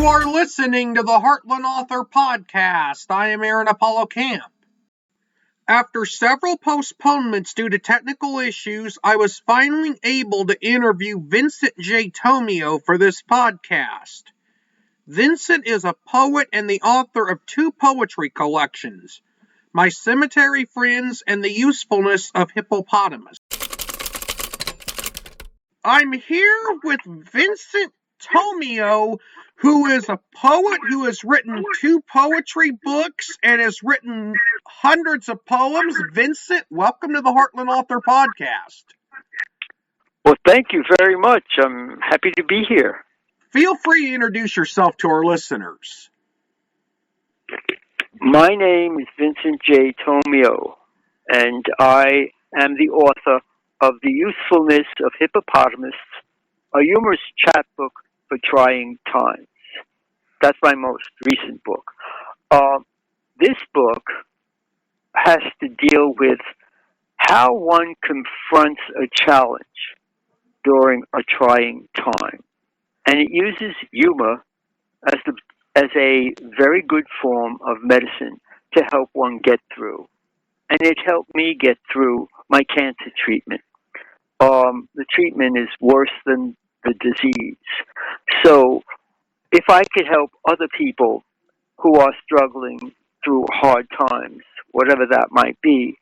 You are listening to the Heartland Author Podcast. I am Aaron Apollo Camp. After several postponements due to technical issues, I was finally able to interview Vincent J. Tomeo for this podcast. Vincent is a poet and the author of two poetry collections, My Cemetary Friends and The Usefulness of Hippopotamus. I'm here with Vincent Tomeo, who is a poet who has written two poetry books and has written hundreds of poems. Vincent, welcome to the Heartland Author Podcast. Well, thank you very much. I'm happy to be here. Feel free to introduce yourself to our listeners. My name is Vincent J. Tomeo, and I am the author of The Usefulness of Hippopotamus, a humorous chapbook for trying times. That's my most recent book. This book has to deal with how one confronts a challenge during a trying time. And it uses humor as a very good form of medicine to help one get through. And it helped me get through my cancer treatment. The treatment is worse than the disease. So if I could help other people who are struggling through hard times, whatever that might be,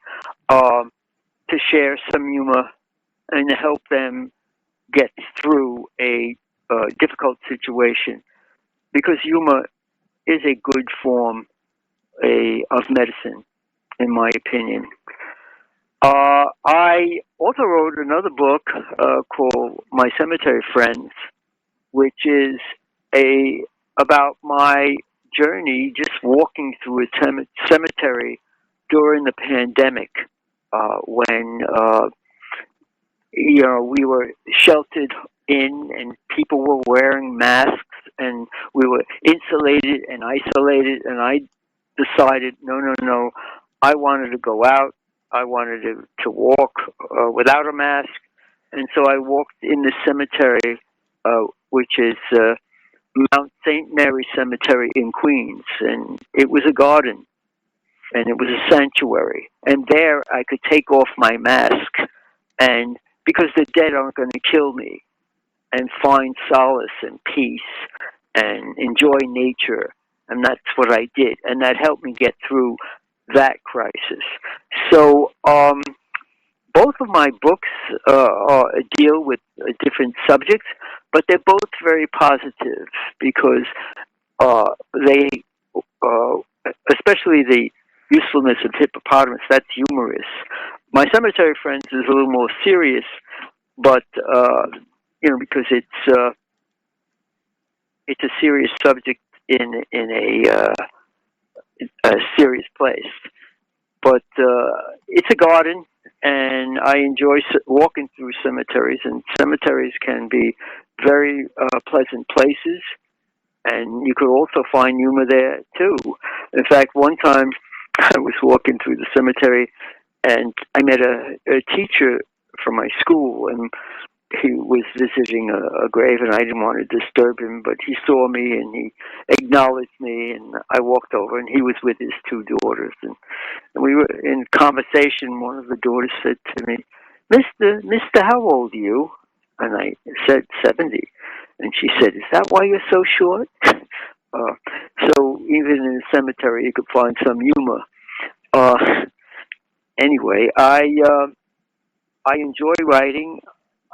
to share some humor and to help them get through a difficult situation, because humor is a good form of medicine, in my opinion. I also wrote another book called My Cemetary Friends, which is about my journey just walking through a cemetery during the pandemic, when we were sheltered in and people were wearing masks and we were insulated and isolated, and I decided, no, I wanted to go out. I wanted to walk without a mask, and so I walked in the cemetery, which is Mount St. Mary Cemetery in Queens, and it was a garden, and it was a sanctuary, and there I could take off my mask, and because the dead aren't going to kill me, and find solace and peace and enjoy nature, and that's what I did, and that helped me get through that crisis. So both of my books deal with different subjects, but they're both very positive because they, especially The Usefulness of Hippopotamus, that's humorous. My Cemetery Friends is a little more serious, but because it's a serious subject in a serious place. But it's a garden, and I enjoy walking through cemeteries, and cemeteries can be very pleasant places, and you could also find humor there, too. In fact, one time I was walking through the cemetery, and I met a teacher from my school, and he was visiting a grave, and I didn't want to disturb him, but he saw me and he acknowledged me, and I walked over, and he was with his two daughters, and we were in conversation. One of the daughters said to me, Mister, how old are you? And I said 70, and she said, is that why you're so short? So even in a cemetery, you could find some humor. Anyway, I enjoy writing.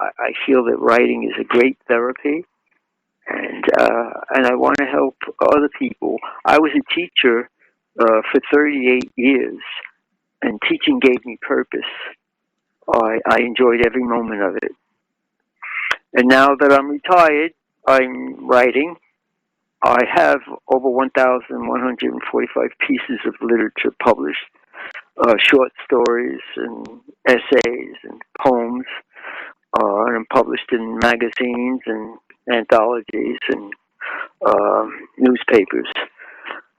I feel that writing is a great therapy, and I want to help other people. I was a teacher for 38 years, and teaching gave me purpose. I enjoyed every moment of it. And now that I'm retired, I'm writing. I have over 1,145 pieces of literature published, short stories and essays and poems. And I'm published in magazines and anthologies and newspapers.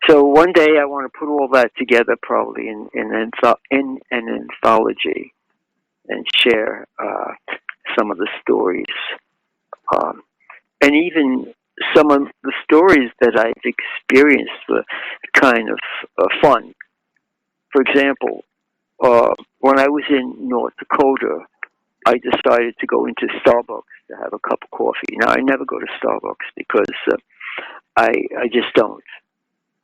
So one day I want to put all that together, probably in an anthology, and share some of the stories, and even some of the stories that I've experienced were kind of fun. For example, when I was in North Dakota, I decided to go into Starbucks to have a cup of coffee. Now, I never go to Starbucks because I just don't.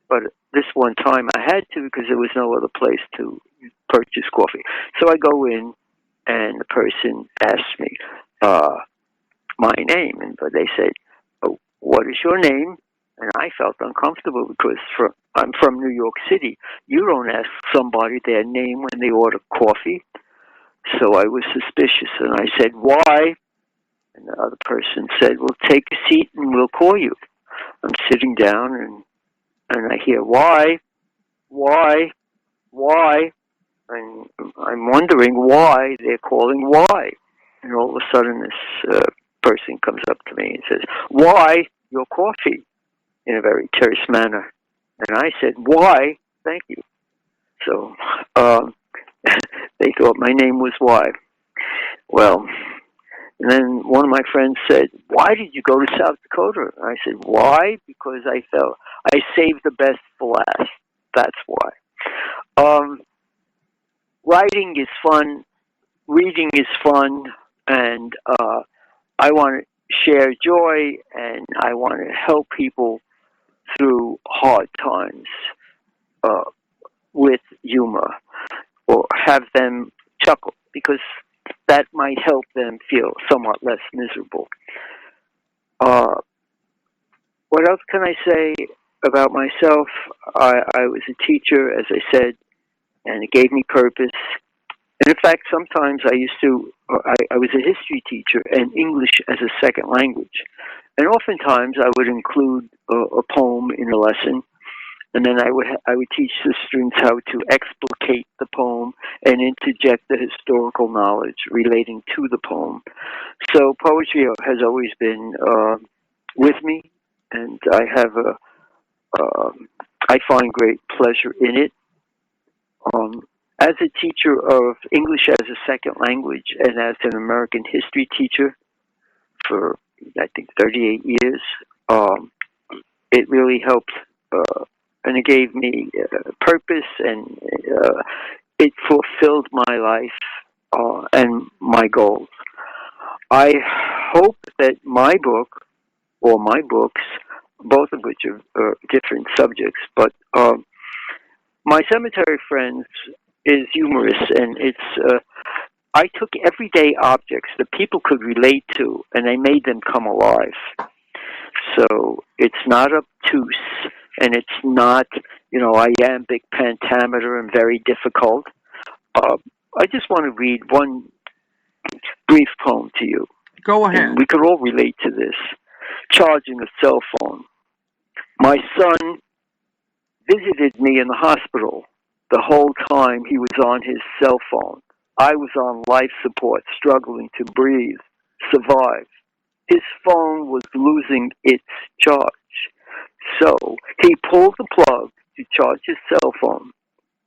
But this one time I had to because there was no other place to purchase coffee. So I go in, and the person asked me my name, and they said, "Oh, what is your name?" And I felt uncomfortable because I'm from New York City. You don't ask somebody their name when they order coffee. So I was suspicious, and I said, "Why?" And the other person said, "Well, take a seat, and we'll call you." I'm sitting down, and I hear, "Why? Why? Why?" And I'm wondering why they're calling why. And all of a sudden, this person comes up to me and says, "Why your coffee?" in a very terse manner. And I said, "Why? Thank you." So they thought my name was Why. Well, and then one of my friends said, "Why did you go to South Dakota?" And I said, "Why? Because I felt I saved the best for last. That's why." Writing is fun. Reading is fun. And I want to share joy, and I want to help people through hard times with humor, or have them chuckle, because that might help them feel somewhat less miserable. What else can I say about myself? I was a teacher, as I said, and it gave me purpose. And in fact, sometimes I was a history teacher and English as a second language. And oftentimes I would include a poem in a lesson, and then I would teach the students how to explicate the poem and interject the historical knowledge relating to the poem. So poetry has always been with me, and I find great pleasure in it. As a teacher of English as a second language, and as an American history teacher for, I think, 38 years, it really helped, and it gave me purpose, and it fulfilled my life and my goals. I hope that my book, or my books, both of which are different subjects, but my Cemetary Friends is humorous, and I took everyday objects that people could relate to, and I made them come alive. So it's not obtuse, and it's not, iambic pentameter and very difficult. I just want to read one brief poem to you. Go ahead. And we could all relate to this. Charging a cell phone. My son visited me in the hospital. The whole time he was on his cell phone. I was on life support, struggling to breathe, survive. His phone was losing its charge. So he pulled the plug to charge his cell phone.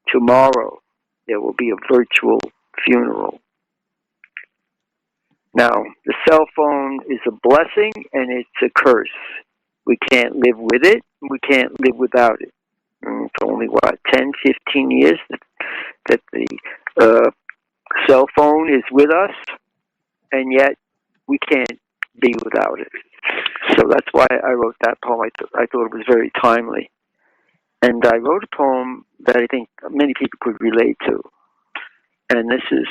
Tomorrow there will be a virtual funeral. Now, the cell phone is a blessing and it's a curse. We can't live with it, we can't live without it. It's only, 10, 15 years that the cell phone is with us, and yet we can't be without it. So that's why I wrote that poem. I thought it was very timely. And I wrote a poem that I think many people could relate to. And this is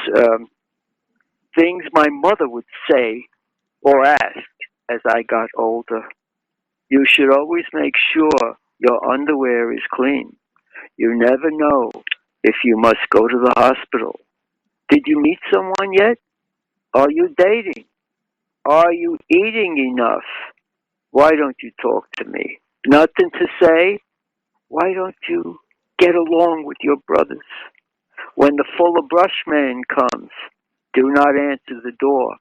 things my mother would say or ask as I got older. You should always make sure your underwear is clean. You never know if you must go to the hospital. Did you meet someone yet? Are you dating? Are you eating enough? Why don't you talk to me? Nothing to say? Why don't you get along with your brothers? When the fuller brush man comes, do not answer the door.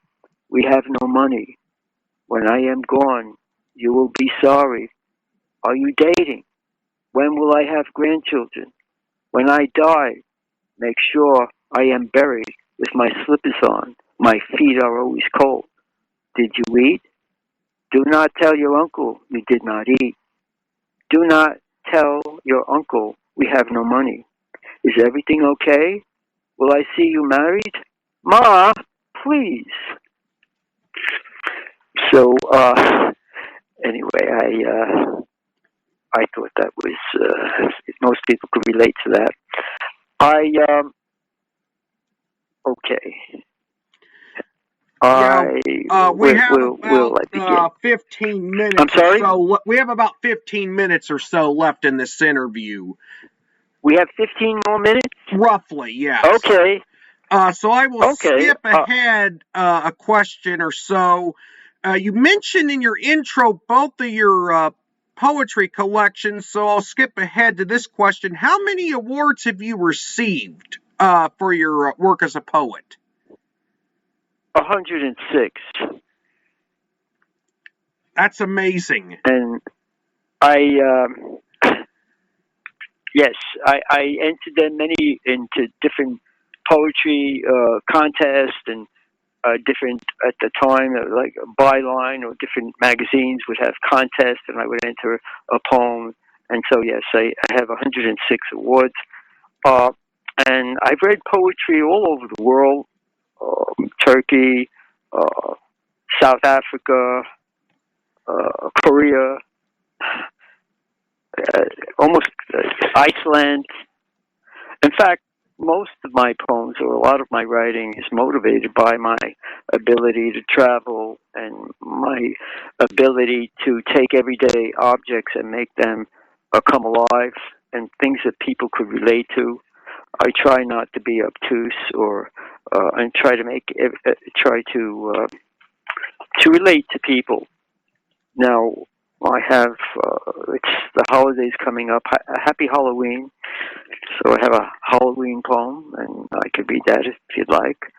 We have no money. When I am gone, you will be sorry. Are you dating? When will I have grandchildren? When I die, make sure I am buried with my slippers on. My feet are always cold. Did you eat? Do not tell your uncle you did not eat. Do not tell your uncle we have no money. Is everything okay? Will I see you married? Ma, please. So, anyway, I thought that was, most people could relate to that. Okay. We have will I begin? about 15 minutes. I'm sorry? We have about 15 minutes or so left in this interview. We have 15 more minutes? Roughly, yes. Okay. So I will skip ahead a question or so. You mentioned in your intro both of your poetry collections, so I'll skip ahead to this question. How many awards have you received for your work as a poet? 106. That's amazing. And yes, I entered them many into different poetry contests and different, at the time, like Byline or different magazines would have contests, and I would enter a poem. And so, yes, I have 106 awards. And I've read poetry all over the world. Turkey, South Africa, Korea, almost Iceland. In fact, most of my poems, or a lot of my writing, is motivated by my ability to travel and my ability to take everyday objects and make them come alive, and things that people could relate to. I try not to be obtuse, or and try to relate to people. Now, I have it's the holidays coming up. Happy Halloween! So I have a Halloween poem, and I could read that if you'd like.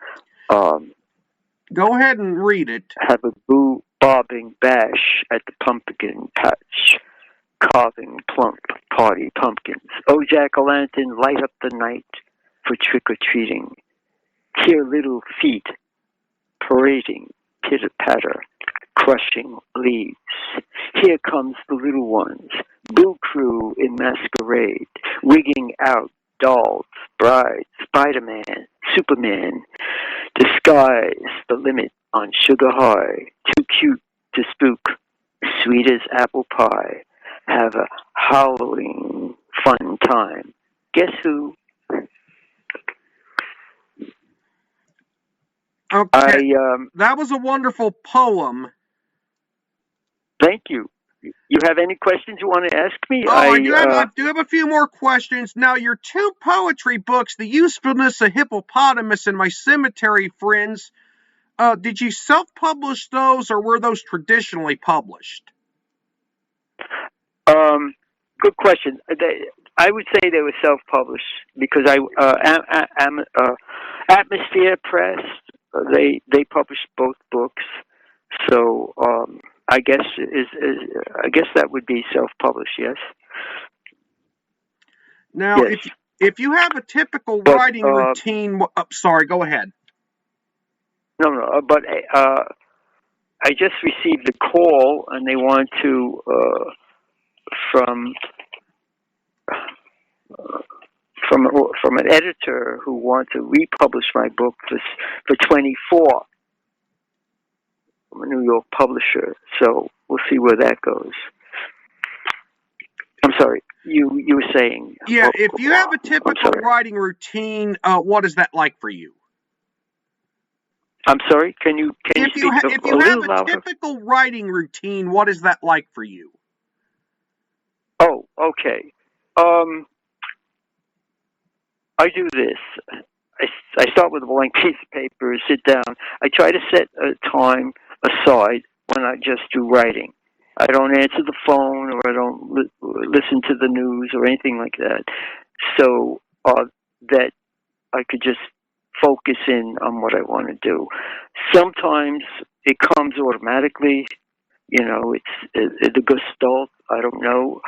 Go ahead and read it. Have a boo bobbing bash at the pumpkin patch, carving plump party pumpkins. Oh, jack-o'-lantern, light up the night for trick-or-treating. Hear little feet parading, pitter-patter, crushing leaves. Here comes the little ones, Boo Crew in masquerade, wigging out dolls, brides, Spider-Man, Superman. Disguise the limit on Sugar High, too cute to spook, sweet as apple pie. Have a Halloween fun time. Guess who? Okay, that was a wonderful poem. Thank you. You have any questions you want to ask me? Oh, I do have a few more questions. Now, your two poetry books, The Usefulness of Hippopotamus and My Cemetary Friends, did you self-publish those, or were those traditionally published? Good question. I would say they were self-published because Atmosphere Press, they published both books. So I guess that would be self-published. Yes. Now, yes. If you have a typical writing routine, sorry, go ahead. No. But I just received a call, and they want to from an editor who wants to republish my book for 24 from a New York publisher. So we'll see where that goes. I'm sorry, you were saying. Yeah, if you have a typical writing routine, what is that like for you? I'm sorry, can you speak a little louder? If you have a typical writing routine, what is that like for you? Oh, okay. I do this. I start with a blank piece of paper, sit down. I try to set a time aside when I just do writing. I don't answer the phone, or I don't listen to the news or anything like that. So that I could just focus in on what I want to do. Sometimes it comes automatically. You know, it's the gestalt. I don't know.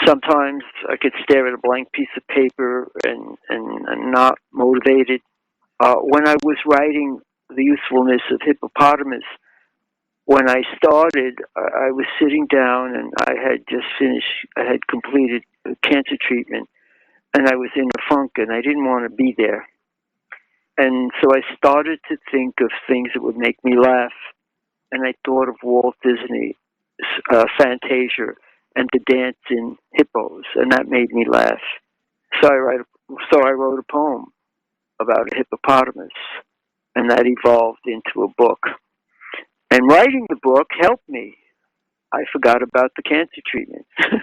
Sometimes I could stare at a blank piece of paper and not motivated. When I was writing The Usefulness of Hippopotamus, when I started, I was sitting down and I had completed cancer treatment, and I was in a funk and I didn't want to be there. And so I started to think of things that would make me laugh, and I thought of Walt Disney, Fantasia, and the dancing hippos, and that made me laugh. So I wrote a poem about a hippopotamus, and that evolved into a book. And writing the book helped me. I forgot about the cancer treatment, and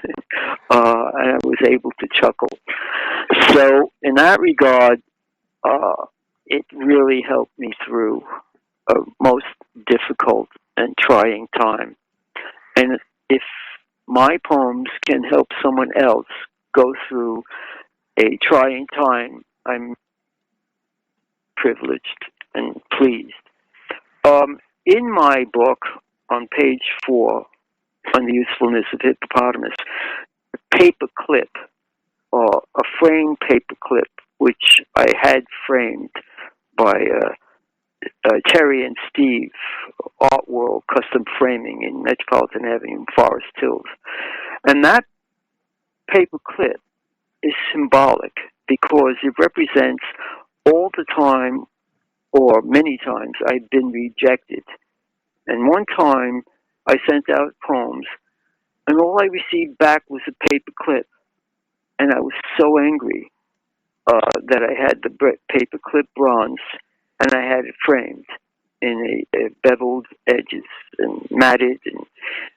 I was able to chuckle. So in that regard, it really helped me through a most difficult and trying time. And if my poems can help someone else go through a trying time, I'm privileged and pleased. In my book, on page 4, on the usefulness of hippopotamus, a paper clip, or a framed paper clip, which I had framed by Terry and Steve, Art World Custom Framing in Metropolitan Avenue in Forest Hills. And that paper clip is symbolic because it represents all the time, or many times, I've been rejected. And one time, I sent out poems, and all I received back was a paper clip. And I was so angry that I had the paper clip bronze, and I had it framed in a beveled edges and matted, and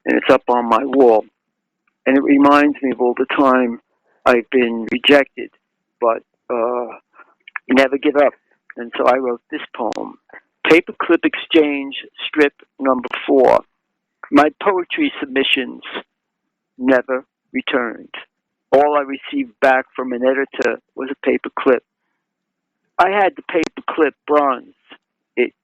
it's up on my wall. And it reminds me of all the time I've been rejected, but never give up. And so I wrote this poem, Paperclip Exchange, strip number 4. My poetry submissions never returned. All I received back from an editor was a paper clip. I had the paper clip bronze. It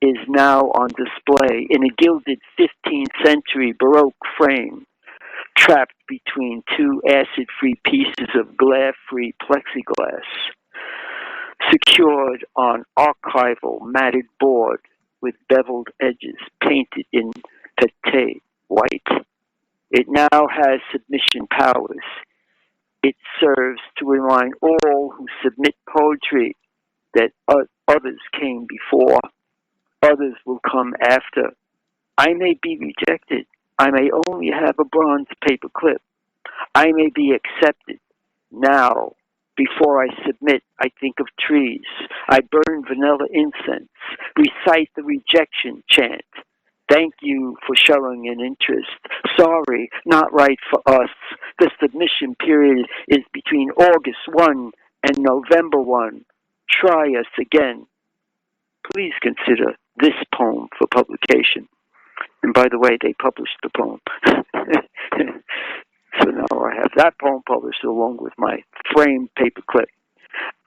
is now on display in a gilded 15th century Baroque frame, trapped between 2 acid-free pieces of glare-free plexiglass, secured on archival matted board with beveled edges painted in pate white. It now has submission powers. It serves to remind all who submit poetry that others came before, others will come after. I may be rejected. I may only have a bronze paper clip. I may be accepted. Now, before I submit, I think of trees. I burn vanilla incense, recite the rejection chant. Thank you for showing an interest. Sorry, not right for us. The submission period is between August 1 and November 1. Try us again. Please consider this poem for publication. And by the way, they published the poem. So now I have that poem published along with my framed paperclip.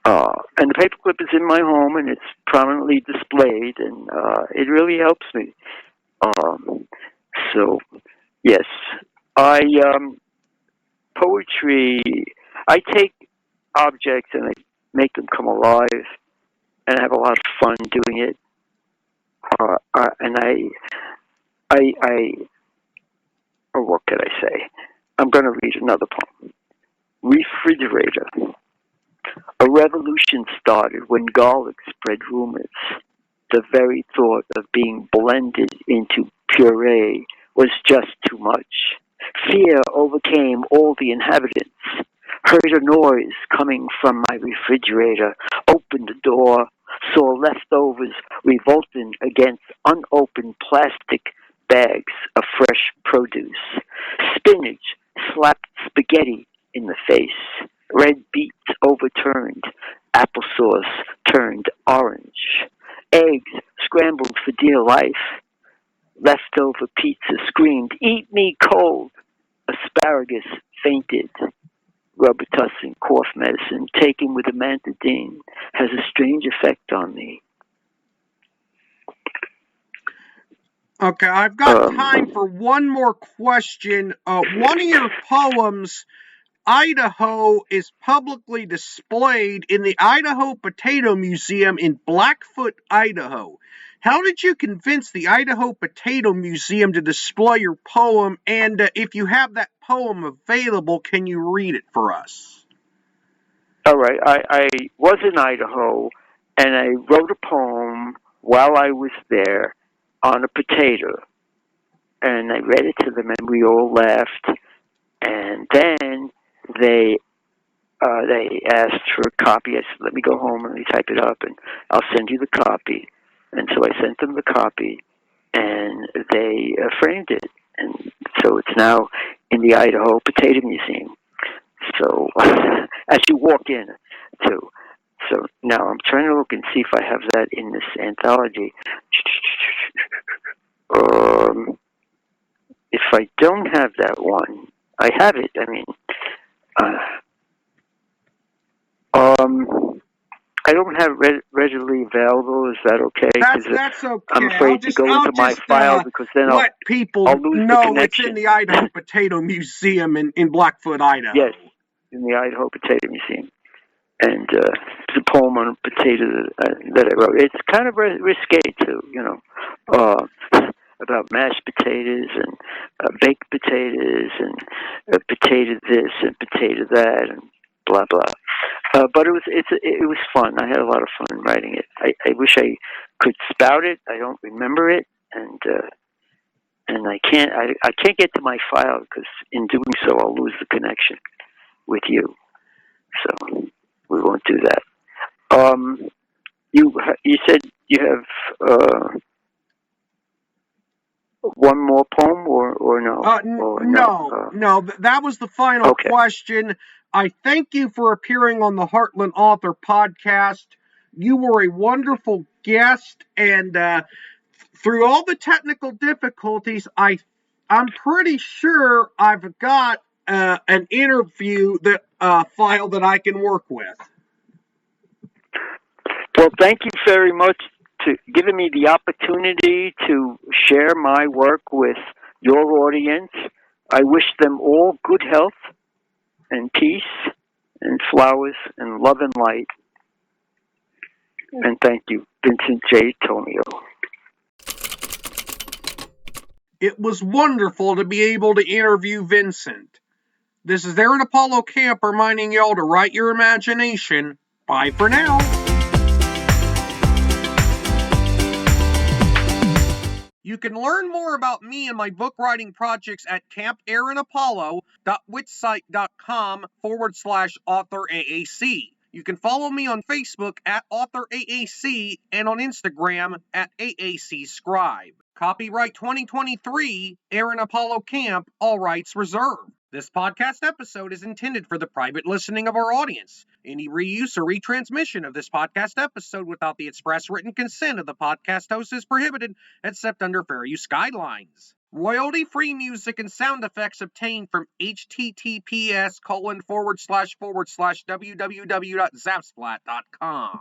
And the paperclip is in my home, and it's prominently displayed, and it really helps me. So, yes, poetry, I take objects and I make them come alive, and I have a lot of fun doing it. And or what could I say? I'm going to read another poem. Refrigerator. A revolution started when garlic spread rumors. The very thought of being blended into puree was just too much. Fear overcame all the inhabitants. Heard a noise coming from my refrigerator. Opened the door. Saw leftovers revolting against unopened plastic bags of fresh produce. Spinach slapped spaghetti in the face. Red beets overturned. Applesauce turned orange. Eggs scrambled for dear life. Leftover pizza screamed, "Eat me cold!" Asparagus fainted. Robitussin cough medicine taken with amantadine has a strange effect on me. Okay, I've got time for one more question. One of your poems, Idaho, is publicly displayed in the Idaho Potato Museum in Blackfoot, Idaho. How did you convince the Idaho Potato Museum to display your poem? And if you have that poem available, can you read it for us? All right. I was in Idaho, and I wrote a poem while I was there on a potato. And I read it to them, and we all laughed. And then they asked for a copy. I said, let me go home and let me type it up, and I'll send you the copy. And so I sent them the copy, and they framed it. And so it's now in the Idaho Potato Museum. So as you walk in, too. So now I'm trying to look and see if I have that in this anthology. If I don't have that one, I have it. I mean, I don't have readily available. Is that okay? That's okay. I'm afraid to go into my file because then let people I'll lose know the connection. It's in the Idaho Potato Museum in Blackfoot, Idaho. Yes, in the Idaho Potato Museum. And it's a poem on a potato that I wrote. It's kind of risque, too, about mashed potatoes and baked potatoes and potato this and potato that and blah, blah. But it was fun. I had a lot of fun writing it. I wish I could spout it. I don't remember it, and I can't get to my file because in doing so I'll lose the connection with you. So we won't do that. You said you have one more poem or no? No. That was the final question. I thank you for appearing on the Heartland Author Podcast. You were a wonderful guest, and through all the technical difficulties, I'm pretty sure I've got an interview file that I can work with. Well, thank you very much for giving me the opportunity to share my work with your audience. I wish them all good health and peace and flowers and love and light. And thank you, Vincent J. Tomeo. It was wonderful to be able to interview Vincent. This is Aaron Apollo Camp reminding y'all to write your imagination. Bye for now. You can learn more about me and my book writing projects at campaaronapollo.wixsite.com/authoraac. You can follow me on Facebook at AuthorAAC and on Instagram at AACscribe. Copyright 2023, Aaron Apollo Camp, all rights reserved. This podcast episode is intended for the private listening of our audience. Any reuse or retransmission of this podcast episode without the express written consent of the podcast host is prohibited, except under fair use guidelines. Royalty-free music and sound effects obtained from https://www.zapsplat.com.